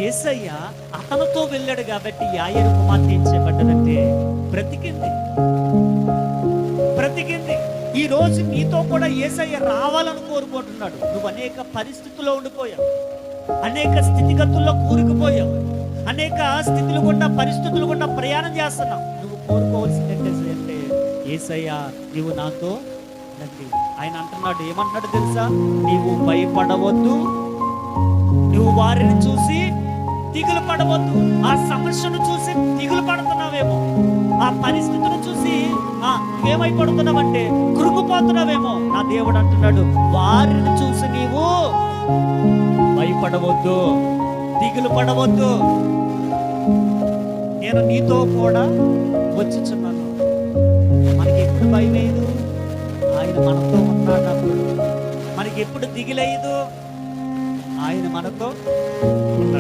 యేసయ్య అతనితో వెళ్ళాడు కాబట్టి యాయేరు కుమార్తె ఏం చేయబడ్డదంటే బ్రతికింది. ఈ రోజు నీతో కూడా యేసయ్య రావాలని కోరుకుంటున్నాడు. నువ్వు అనేక పరిస్థితుల్లో ఉండిపోయావు, అనేక స్థితిగతుల్లో కూరుకుపోయావు, అనేక స్థితులు గుండా పరిస్థితులు గుండా ప్రయాణం చేస్తున్నావు. నువ్వు కోరుకోవాల్సింది ఏంటంటే యేసయ్య నీవు నాతో రండి. ఆయన అంటున్నాడు, ఏమంటున్నాడు తెలుసా? నీవు భయపడవద్దు, నువ్వు వారిని చూసి దిగులు పడవద్దు. ఆ సమస్యను చూసి దిగులు పడుతున్నావేమో, ఆ పరిస్థితిని చూసి నువ్వేమైపడుతున్నావంటే కృంగిపోతున్నావేమో. నా దేవుడు అంటున్నాడు, వారిని చూసి నీవు భయపడవద్దు, దిగులు పడవద్దు, నేను నీతో కూడా వచ్చుచున్నాను. మనకి ఎప్పుడు భయం లేదు? ఆయన మనతో ఉన్నాడు. మనకి ఎప్పుడు దిగులేదు? ఆయన మనతో ఉన్నాడు.